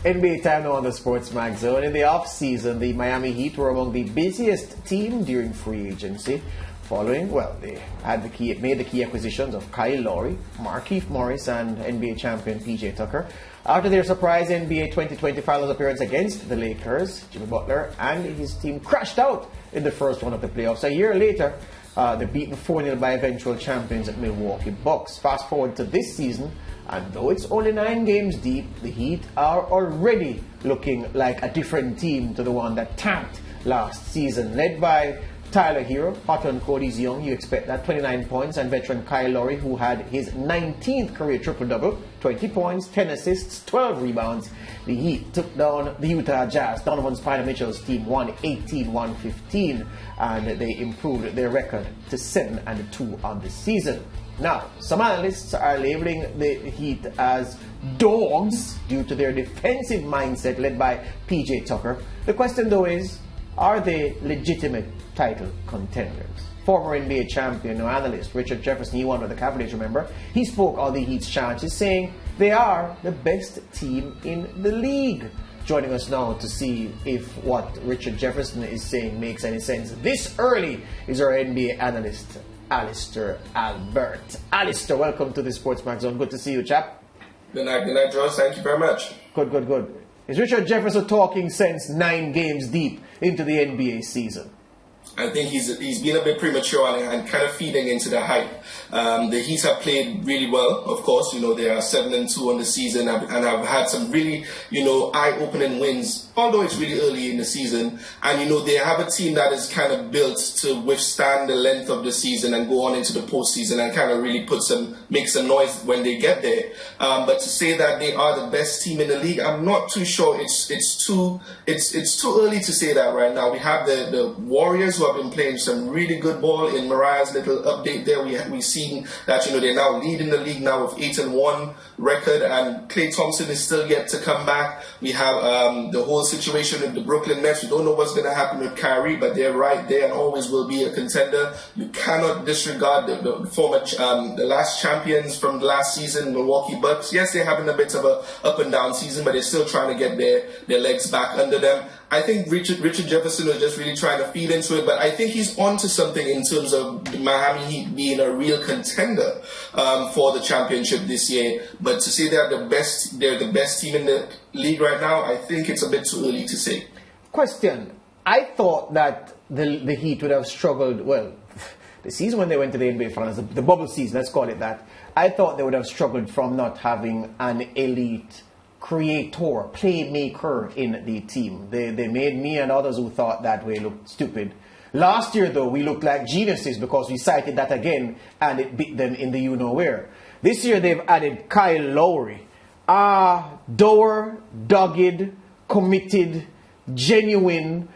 NBA time now on the SportsMax zone. In the off-season, the Miami Heat were among the busiest team during free agency. Following, well, they had made the key acquisitions of Kyle Lowry, Markieff Morris, and NBA champion PJ Tucker. After their surprise NBA 2020 Finals appearance against the Lakers, Jimmy Butler and his team crashed out in the first round of the playoffs. A year later, they're beaten 4-0 by eventual champions at Milwaukee Bucks. Fast forward to this season, and though it's only 9 games deep, the Heat are already looking like a different team to the one that tanked last season. Led by Tyler Hero, hot on Cody's young, you expect that, 29 points, and veteran Kyle Lowry, who had his 19th career triple-double, 20 points, 10 assists, 12 rebounds. The Heat took down the Utah Jazz. Donovan Spider-Mitchell's team won 18-115, and they improved their record to 7-2 on the season. Now, some analysts are labeling the Heat as dogs due to their defensive mindset led by PJ Tucker. The question, though, is, are they legitimate title contenders? Former NBA champion analyst Richard Jefferson, he won with the Cavaliers, remember? He spoke on the Heat's chances, saying they are the best team in the league. Joining us now to see if what Richard Jefferson is saying makes any sense this early is our NBA analyst, Alister Albert. Alister, welcome to the SportsMax Zone. Good to see you, chap. Good night, George. Thank you very much. Good. Is Richard Jefferson talking sense 9 games deep into the NBA season? I think he's been a bit premature and kind of feeding into the hype. The Heat have played really well, of course. You know, they are 7-2 on the season and have had some really, eye-opening wins, although it's really early in the season. And, they have a team that is kind of built to withstand the length of the season and go on into the postseason and kind of really make some noise when they get there. But to say that they are the best team in the league, I'm not too sure. It's too early to say that right now. We have the Warriors, who have been playing some really good ball. In Mariah's little update there, we've seen that they're now leading the league now with 8-1 record, and Klay Thompson is still yet to come back. We have the whole situation with the Brooklyn Nets. We don't know what's going to happen with Kyrie, but they're right there and always will be a contender. You cannot disregard the former the last champions from the last season, Milwaukee Bucks. Yes, they're having a bit of a up and down season, but they're still trying to get their legs back under them. I think Richard Jefferson was just really trying to feed into it, but I think he's onto something in terms of the Miami Heat being a real contender for the championship this year. But to say they're the best team in the league right now, I think it's a bit too early to say. Question. I thought that the Heat would have struggled, well, the season when they went to the NBA Finals, the bubble season, let's call it that, I thought they would have struggled from not having an elite creator, playmaker in the team. They made me and others who thought that way look stupid. Last year, though, we looked like geniuses because we cited that again and it beat them in the you-know-where. This year, they've added Kyle Lowry. Dogged, committed, genuine,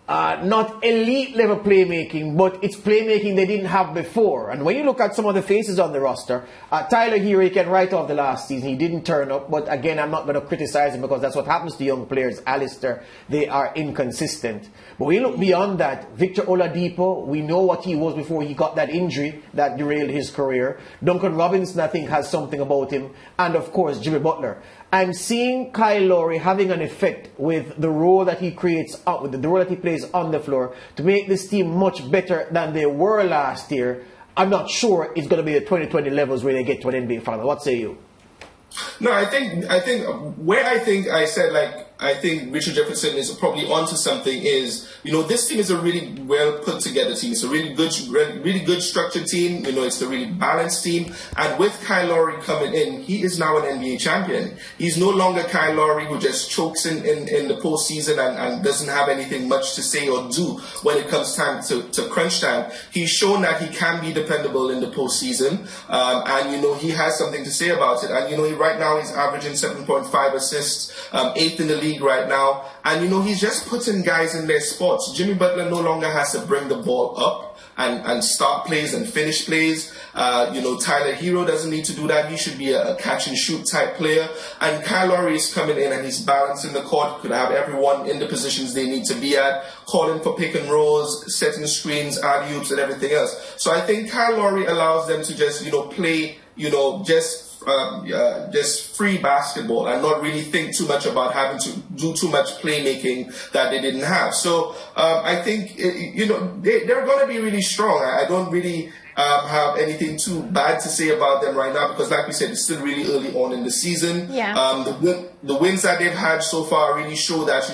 not elite level playmaking, but it's playmaking they didn't have before. And when you look at some of the faces on the roster, Tyler Hero, he can write off the last season. He didn't turn up, but again, I'm not going to criticize him because that's what happens to young players. Alister, they are inconsistent. But when you look beyond that, Victor Oladipo, we know what he was before he got that injury that derailed his career. Duncan Robinson, I think, has something about him. And of course, Jimmy Butler. I'm seeing Kyle Lowry having an effect with the role that he creates, with the role that he plays on the floor to make this team much better than they were last year. I'm not sure it's going to be the 2020 levels where they get to an NBA final. What say you? No, I think I think Richard Jefferson is probably onto something is, this team is a really well put together team. It's a really good structured team. It's a really balanced team. And with Kyle Lowry coming in, he is now an NBA champion. He's no longer Kyle Lowry who just chokes in the postseason and doesn't have anything much to say or do when it comes time to crunch time. He's shown that he can be dependable in the postseason. And he has something to say about it. And right now he's averaging 7.5 assists, 8th in the league right now, and he's just putting guys in their spots. Jimmy Butler no longer has to bring the ball up and start plays and finish plays. Tyler Hero doesn't need to do that. He should be a catch and shoot type player. And Kyle Lowry is coming in and he's balancing the court, could have everyone in the positions they need to be at, calling for pick and rolls, setting screens, alley-oops, and everything else. So I think Kyle Lowry allows them to just play, just just free basketball and not really think too much about having to do too much playmaking that they didn't have. So I think they're going to be really strong. I don't really have anything too bad to say about them right now because, like we said, it's still really early on in the season. Yeah. The wins that they've had so far really show that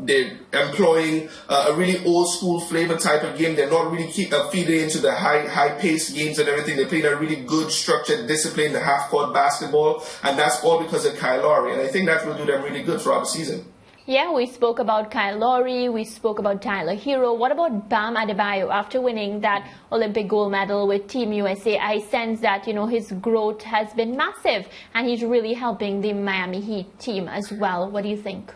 they're employing a really old school flavor type of game. They're not really feeding into the high paced games and everything. They're playing a really good, structured, disciplined half court basketball, and that's all because of Kyle Lowry. And I think that will do them really good throughout the season. Yeah, we spoke about Kyle Lowry, we spoke about Tyler Hero. What about Bam Adebayo? After winning that Olympic gold medal with Team USA, I sense that, his growth has been massive and he's really helping the Miami Heat team as well. What do you think?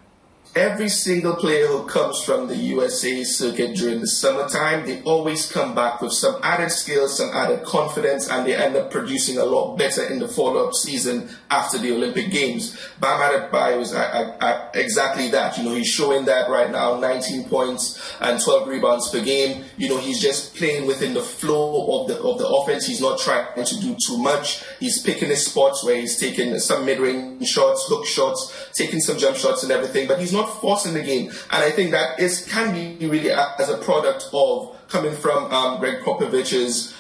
Every single player who comes from the USA circuit during the summertime, they always come back with some added skills, some added confidence, and they end up producing a lot better in the follow-up season after the Olympic Games. Bam Adebayo is exactly that. He's showing that right now, 19 points and 12 rebounds per game. He's just playing within the flow of the offense. He's not trying to do too much. He's picking his spots where he's taking some mid-range shots, hook shots, taking some jump shots and everything, but he's not forcing the game. And I think that can be really as a product of coming from Greg Popovich's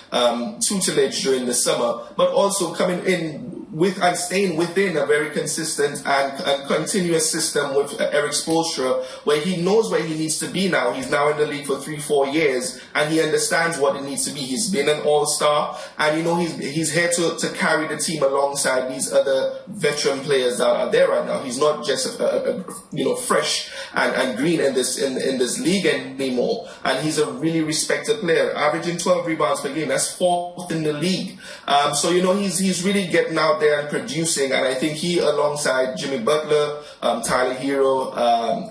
tutelage during the summer, but also coming in with and staying within a very consistent and continuous system with Eric Spoelstra, where he knows where he needs to be now. He's now in the league for 3-4 years, and he understands what it needs to be. He's been an all-star, and he's here to carry the team alongside these other veteran players that are there right now. He's not just fresh and green in this league anymore, and he's a really respected player, averaging 12 rebounds per game. That's 4th in the league. So he's really getting out there and producing, and I think he, alongside Jimmy Butler, Tyler Hero,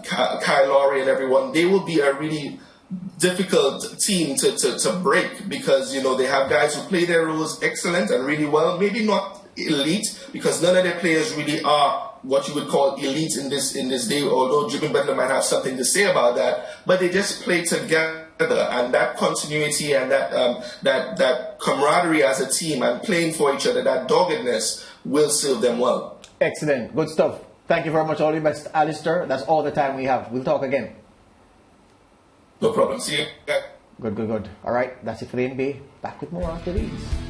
Kyle Lowry, and everyone, they will be a really difficult team to break because they have guys who play their roles excellent and really well. Maybe not elite because none of their players really are what you would call elite in this day. Although Jimmy Butler might have something to say about that, but they just play together. And that continuity and that camaraderie as a team and playing for each other, that doggedness will serve them well. Excellent. Good stuff. Thank you very much. All the best, Alister. That's all the time we have. We'll talk again. No problem. See you. Good. All right. That's it for the NBA. Back with more after these.